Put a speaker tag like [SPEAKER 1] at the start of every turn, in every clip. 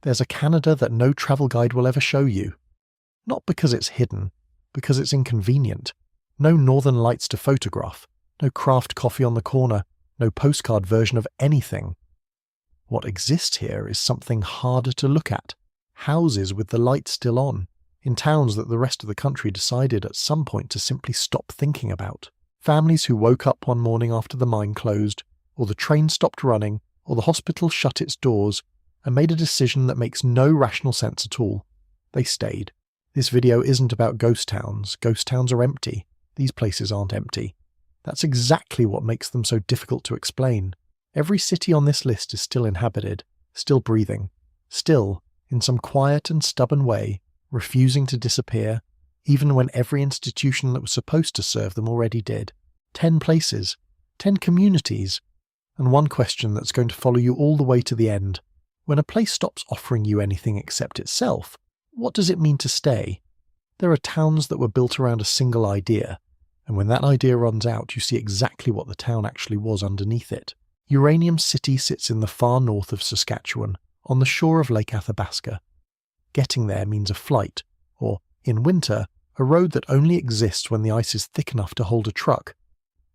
[SPEAKER 1] There's a Canada that no travel guide will ever show you. Not because it's hidden, because it's inconvenient. No northern lights to photograph, no craft coffee on the corner, no postcard version of anything. What exists here is something harder to look at. Houses with the lights still on, in towns that the rest of the country decided at some point to simply stop thinking about. Families who woke up one morning after the mine closed, or the train stopped running, or the hospital shut its doors, and made a decision that makes no rational sense at all. They stayed. This video isn't about ghost towns. Ghost towns are empty. These places aren't empty. That's exactly what makes them so difficult to explain. Every city on this list is still inhabited, still breathing, still, in some quiet and stubborn way, refusing to disappear, even when every institution that was supposed to serve them already did. 10 places, 10 communities, and one question that's going to follow you all the way to the end. When a place stops offering you anything except itself, what does it mean to stay? There are towns that were built around a single idea, and when that idea runs out, you see exactly what the town actually was underneath it. Uranium City sits in the far north of Saskatchewan, on the shore of Lake Athabasca. Getting there means a flight, or, in winter, a road that only exists when the ice is thick enough to hold a truck.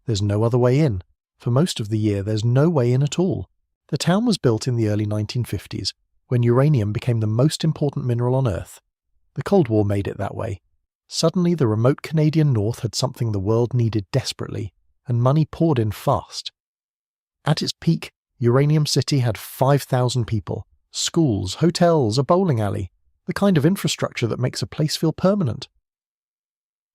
[SPEAKER 1] There's no other way in. For most of the year, there's no way in at all. The town was built in the early 1950s, when uranium became the most important mineral on Earth. The Cold War made it that way. Suddenly, the remote Canadian North had something the world needed desperately, and money poured in fast. At its peak, Uranium City had 5,000 people, schools, hotels, a bowling alley, the kind of infrastructure that makes a place feel permanent.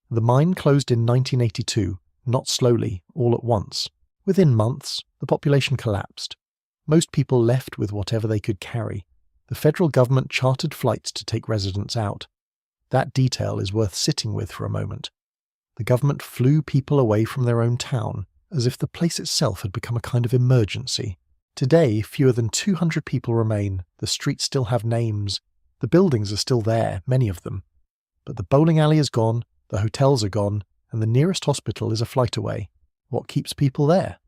[SPEAKER 1] The mine closed in 1982, not slowly, all at once. Within months, the population collapsed. Most people left with whatever they could carry. The federal government chartered flights to take residents out. That detail is worth sitting with for a moment. The government flew people away from their own town, as if the place itself had become a kind of emergency. Today, fewer than 200 people remain. The streets still have names. The buildings are still there, many of them. But the bowling alley is gone, the hotels are gone, and the nearest hospital is a flight away. What keeps people there?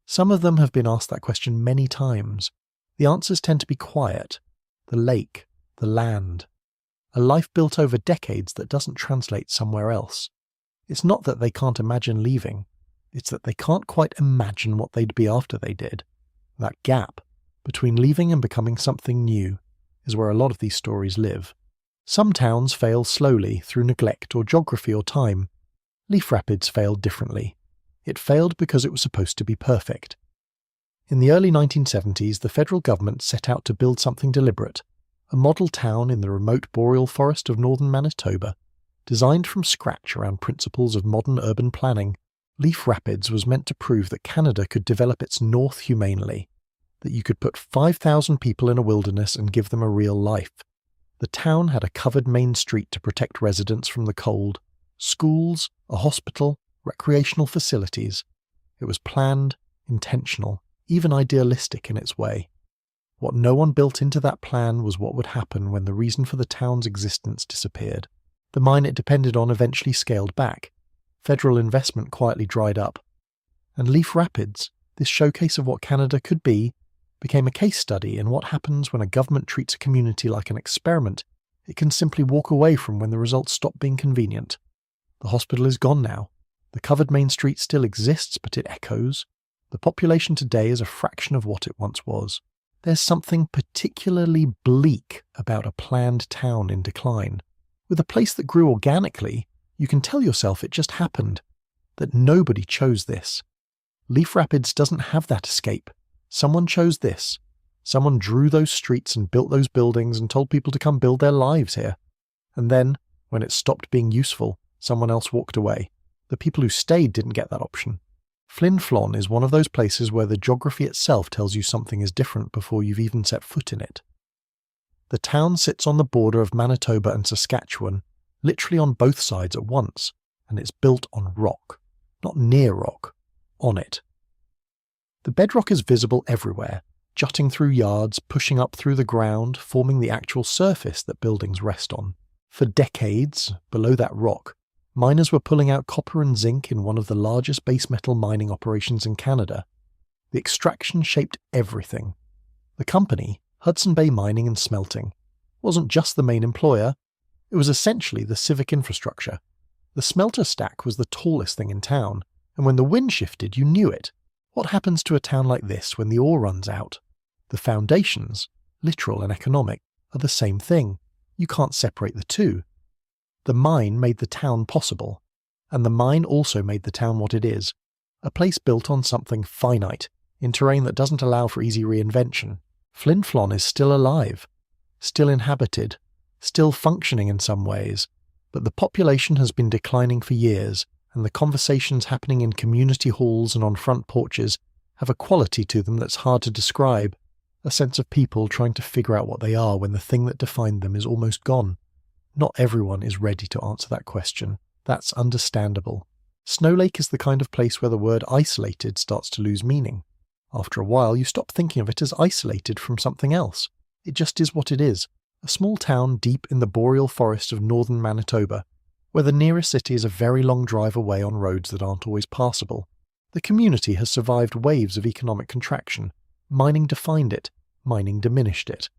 [SPEAKER 1] Some of them have been asked that question many times. The answers tend to be quiet. The lake, the land. A life built over decades that doesn't translate somewhere else. It's not that they can't imagine leaving. It's that they can't quite imagine what they'd be after they did. That gap between leaving and becoming something new is where a lot of these stories live. Some towns fail slowly through neglect or geography or time. Leaf Rapids failed differently. It failed because it was supposed to be perfect. In the early 1970s, the federal government set out to build something deliberate, a model town in the remote boreal forest of northern Manitoba. Designed from scratch around principles of modern urban planning, Leaf Rapids was meant to prove that Canada could develop its north humanely, that you could put 5,000 people in a wilderness and give them a real life. The town had a covered main street to protect residents from the cold, schools, a hospital, recreational facilities. It was planned, intentional, even idealistic in its way. What no one built into that plan was what would happen when the reason for the town's existence disappeared. The mine it depended on eventually scaled back. Federal investment quietly dried up. And Leaf Rapids, this showcase of what Canada could be, became a case study in what happens when a government treats a community like an experiment it can simply walk away from when the results stop being convenient. The hospital is gone now. The covered main street still exists, but it echoes. The population today is a fraction of what it once was. There's something particularly bleak about a planned town in decline. With a place that grew organically, you can tell yourself it just happened, that nobody chose this. Leaf Rapids doesn't have that escape. Someone chose this. Someone drew those streets and built those buildings and told people to come build their lives here. And then, when it stopped being useful, someone else walked away. The people who stayed didn't get that option. Flin Flon is one of those places where the geography itself tells you something is different before you've even set foot in it. The town sits on the border of Manitoba and Saskatchewan, literally on both sides at once, and it's built on rock. Not near rock, on it. The bedrock is visible everywhere, jutting through yards, pushing up through the ground, forming the actual surface that buildings rest on. For decades, below that rock, miners were pulling out copper and zinc in one of the largest base metal mining operations in Canada. The extraction shaped everything. The company, Hudson Bay Mining and Smelting wasn't just the main employer, it was essentially the civic infrastructure. The smelter stack was the tallest thing in town, and when the wind shifted, you knew it. What happens to a town like this when the ore runs out? The foundations, literal and economic, are the same thing. You can't separate the two. The mine made the town possible, and the mine also made the town what it is, a place built on something finite, in terrain that doesn't allow for easy reinvention. Flin Flon is still alive, still inhabited, still functioning in some ways, but the population has been declining for years, and the conversations happening in community halls and on front porches have a quality to them that's hard to describe, a sense of people trying to figure out what they are when the thing that defined them is almost gone. Not everyone is ready to answer that question. That's understandable. Snow Lake is the kind of place where the word isolated starts to lose meaning. After a while, you stop thinking of it as isolated from something else. It just is what it is, a small town deep in the boreal forest of northern Manitoba, where the nearest city is a very long drive away on roads that aren't always passable. The community has survived waves of economic contraction. Mining defined it, mining diminished it.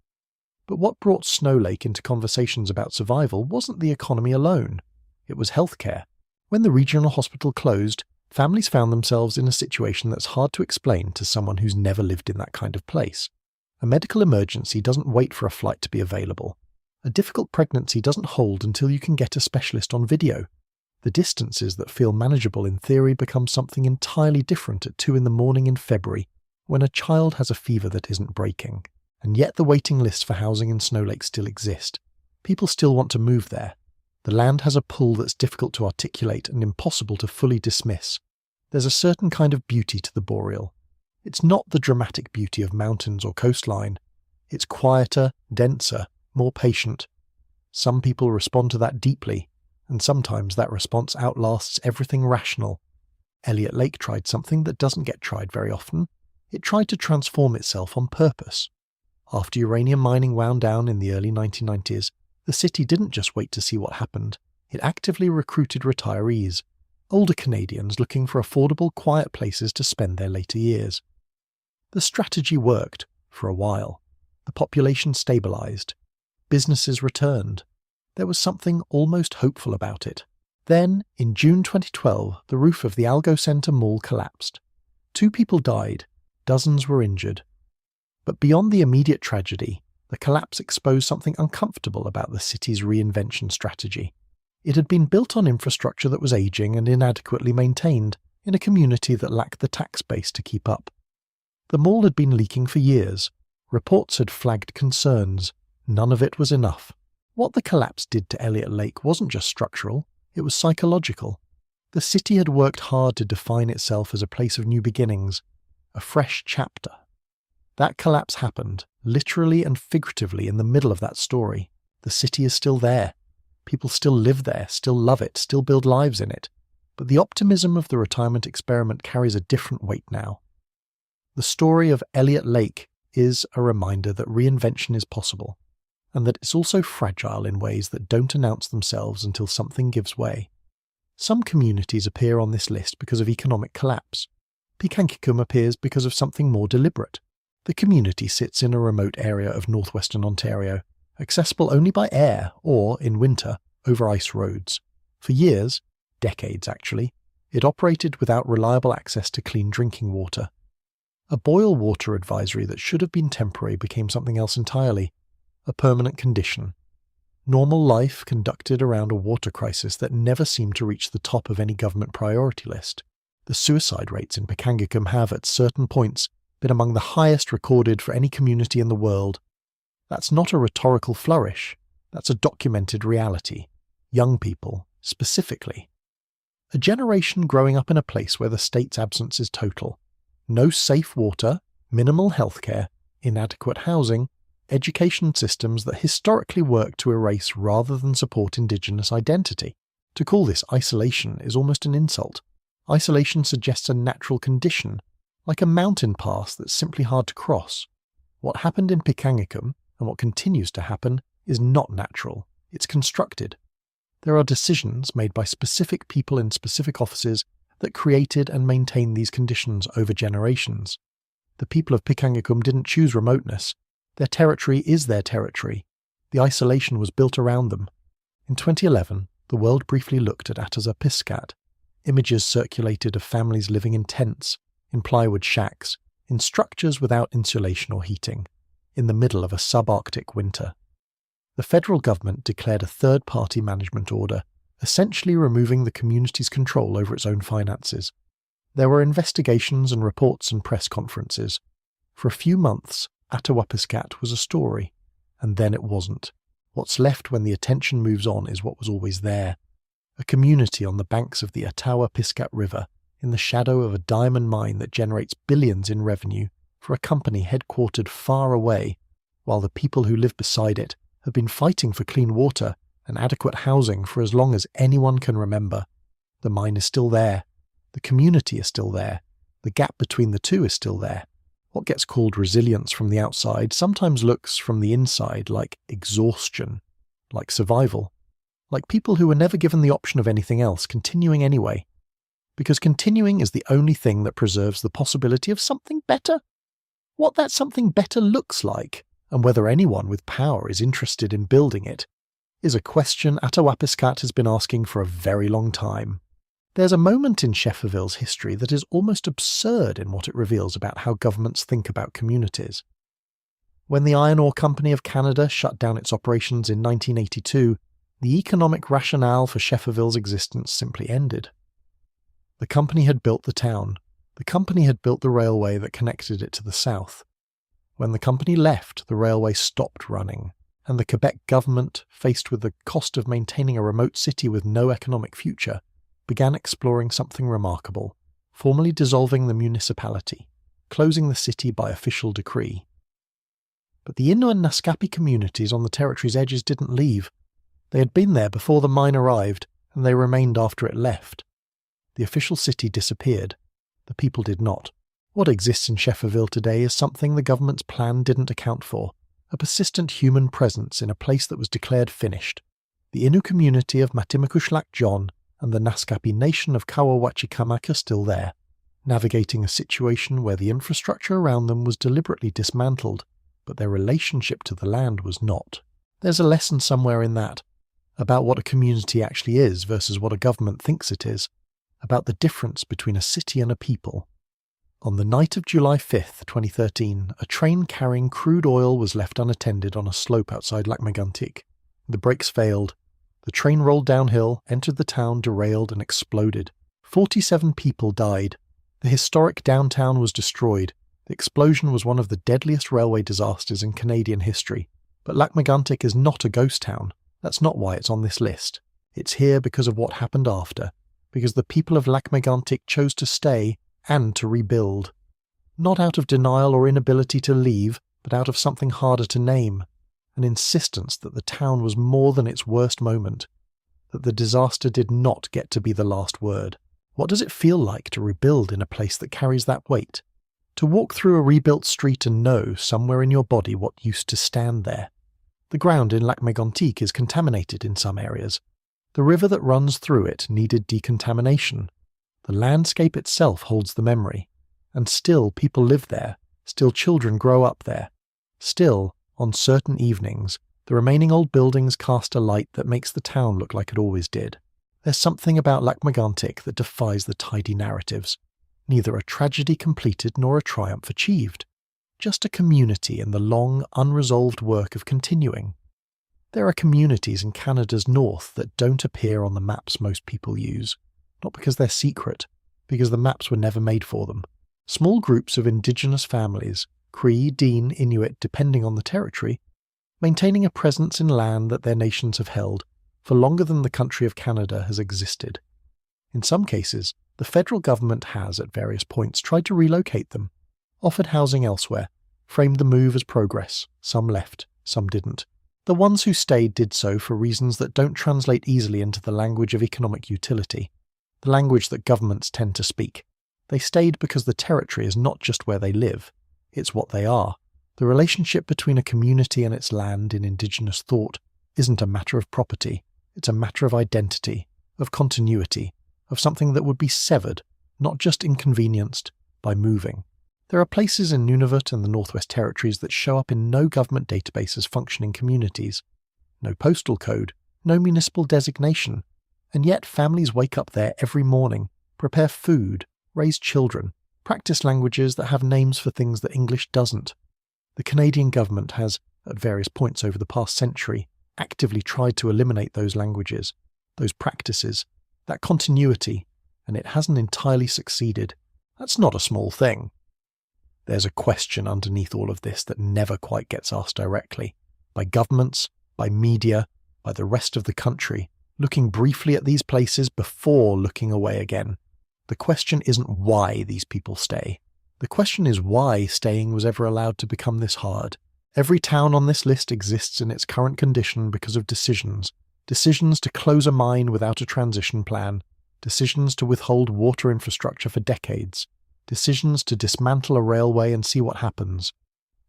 [SPEAKER 1] But what brought Snow Lake into conversations about survival wasn't the economy alone. It was healthcare. When the regional hospital closed, families found themselves in a situation that's hard to explain to someone who's never lived in that kind of place. A medical emergency doesn't wait for a flight to be available. A difficult pregnancy doesn't hold until you can get a specialist on video. The distances that feel manageable in theory become something entirely different at 2 a.m. in February, when a child has a fever that isn't breaking. And yet the waiting lists for housing in Snow Lake still exist. People still want to move there. The land has a pull that's difficult to articulate and impossible to fully dismiss. There's a certain kind of beauty to the boreal. It's not the dramatic beauty of mountains or coastline. It's quieter, denser, more patient. Some people respond to that deeply, and sometimes that response outlasts everything rational. Elliott Lake tried something that doesn't get tried very often. It tried to transform itself on purpose. After uranium mining wound down in the early 1990s, the city didn't just wait to see what happened. It actively recruited retirees, older Canadians looking for affordable, quiet places to spend their later years. The strategy worked, for a while. The population stabilized. Businesses returned. There was something almost hopeful about it. Then, in June 2012, the roof of the Algo Centre Mall collapsed. 2 people died, dozens were injured. But beyond the immediate tragedy, the collapse exposed something uncomfortable about the city's reinvention strategy. It had been built on infrastructure that was aging and inadequately maintained, in a community that lacked the tax base to keep up. The mall had been leaking for years. Reports had flagged concerns. None of it was enough. What the collapse did to Elliott Lake wasn't just structural, it was psychological. The city had worked hard to define itself as a place of new beginnings, a fresh chapter. That collapse happened, literally and figuratively, in the middle of that story. The city is still there. People still live there, still love it, still build lives in it. But the optimism of the retirement experiment carries a different weight now. The story of Elliott Lake is a reminder that reinvention is possible, and that it's also fragile in ways that don't announce themselves until something gives way. Some communities appear on this list because of economic collapse. Pikangikum appears because of something more deliberate. The community sits in a remote area of northwestern Ontario, accessible only by air or, in winter, over ice roads. For years, decades actually, it operated without reliable access to clean drinking water. A boil water advisory that should have been temporary became something else entirely, a permanent condition. Normal life conducted around a water crisis that never seemed to reach the top of any government priority list. The suicide rates in Pikangikum have, at certain points, been among the highest recorded for any community in the world. That's not a rhetorical flourish, that's a documented reality. Young people, specifically. A generation growing up in a place where the state's absence is total. No safe water, minimal healthcare, inadequate housing, education systems that historically work to erase rather than support Indigenous identity. To call this isolation is almost an insult. Isolation suggests a natural condition, like a mountain pass that's simply hard to cross. What happened in Pikangikum, and what continues to happen, is not natural. It's constructed. There are decisions made by specific people in specific offices that created and maintained these conditions over generations. The people of Pikangikum didn't choose remoteness. Their territory is their territory. The isolation was built around them. In 2011, the world briefly looked at Atazapiskat. Images circulated of families living in tents, in plywood shacks, in structures without insulation or heating, in the middle of a subarctic winter. The federal government declared a third-party management order, essentially removing the community's control over its own finances. There were investigations and reports and press conferences. For a few months, Atawapiskat was a story, and then it wasn't. What's left when the attention moves on is what was always there. A community on the banks of the Atawapiskat River, in the shadow of a diamond mine that generates billions in revenue for a company headquartered far away, while the people who live beside it have been fighting for clean water and adequate housing for as long as anyone can remember. The mine is still there. The community is still there. The gap between the two is still there. What gets called resilience from the outside sometimes looks from the inside like exhaustion, like survival, like people who were never given the option of anything else continuing anyway. Because continuing is the only thing that preserves the possibility of something better. What that something better looks like, and whether anyone with power is interested in building it, is a question Atawapiskat has been asking for a very long time. There's a moment in Schefferville's history that is almost absurd in what it reveals about how governments think about communities. When the Iron Ore Company of Canada shut down its operations in 1982, the economic rationale for Schefferville's existence simply ended. The company had built the town. The company had built the railway that connected it to the south. When the company left, the railway stopped running, and the Quebec government, faced with the cost of maintaining a remote city with no economic future, began exploring something remarkable, formally dissolving the municipality, closing the city by official decree. But the Innu and Naskapi communities on the territory's edges didn't leave. They had been there before the mine arrived, and they remained after it left. The official city disappeared. The people did not. What exists in Schefferville today is something the government's plan didn't account for, a persistent human presence in a place that was declared finished. The Innu community of Matimakushlak John and the Naskapi nation of Kawawachikamak are still there, navigating a situation where the infrastructure around them was deliberately dismantled, but their relationship to the land was not. There's a lesson somewhere in that, about what a community actually is versus what a government thinks it is, about the difference between a city and a people. On the night of July 5th, 2013, a train carrying crude oil was left unattended on a slope outside Lac-Mégantic. The brakes failed. The train rolled downhill, entered the town, derailed, and exploded. 47 people died. The historic downtown was destroyed. The explosion was one of the deadliest railway disasters in Canadian history. But Lac-Mégantic is not a ghost town. That's not why it's on this list. It's here because of what happened after, because the people of Lac-Mégantic chose to stay and to rebuild. Not out of denial or inability to leave, but out of something harder to name, an insistence that the town was more than its worst moment, that the disaster did not get to be the last word. What does it feel like to rebuild in a place that carries that weight? To walk through a rebuilt street and know somewhere in your body what used to stand there. The ground in Lac-Mégantic is contaminated in some areas. The river that runs through it needed decontamination. The landscape itself holds the memory. And still people live there. Still children grow up there. Still, on certain evenings, the remaining old buildings cast a light that makes the town look like it always did. There's something about Lac-Mégantic that defies the tidy narratives. Neither a tragedy completed nor a triumph achieved. Just a community in the long, unresolved work of continuing. There are communities in Canada's north that don't appear on the maps most people use. Not because they're secret, because the maps were never made for them. Small groups of indigenous families, Cree, Dene, Inuit, depending on the territory, maintaining a presence in land that their nations have held for longer than the country of Canada has existed. In some cases, the federal government has, at various points, tried to relocate them, offered housing elsewhere, framed the move as progress. Some left, some didn't. The ones who stayed did so for reasons that don't translate easily into the language of economic utility, the language that governments tend to speak. They stayed because the territory is not just where they live, it's what they are. The relationship between a community and its land in Indigenous thought isn't a matter of property, it's a matter of identity, of continuity, of something that would be severed, not just inconvenienced, by moving. There are places in Nunavut and the Northwest Territories that show up in no government database as functioning communities. No postal code, no municipal designation, and yet families wake up there every morning, prepare food, raise children, practice languages that have names for things that English doesn't. The Canadian government has, at various points over the past century, actively tried to eliminate those languages, those practices, that continuity, and it hasn't entirely succeeded. That's not a small thing. There's a question underneath all of this that never quite gets asked directly, by governments, by media, by the rest of the country, looking briefly at these places before looking away again. The question isn't why these people stay. The question is why staying was ever allowed to become this hard. Every town on this list exists in its current condition because of decisions. Decisions to close a mine without a transition plan. Decisions to withhold water infrastructure for decades. Decisions to dismantle a railway and see what happens.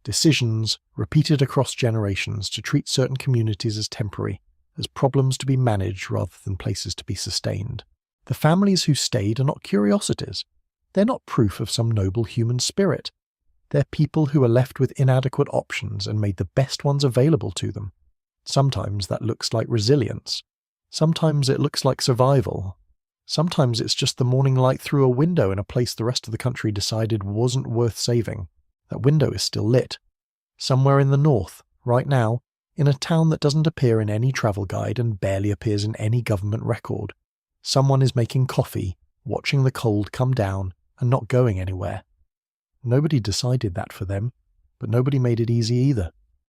[SPEAKER 1] Decisions, repeated across generations, to treat certain communities as temporary, as problems to be managed rather than places to be sustained. The families who stayed are not curiosities. They're not proof of some noble human spirit. They're people who are left with inadequate options and made the best ones available to them. Sometimes that looks like resilience. Sometimes it looks like survival. Sometimes it's just the morning light through a window in a place the rest of the country decided wasn't worth saving. That window is still lit. Somewhere in the north, right now, in a town that doesn't appear in any travel guide and barely appears in any government record. Someone is making coffee, watching the cold come down, and not going anywhere. Nobody decided that for them, but nobody made it easy either.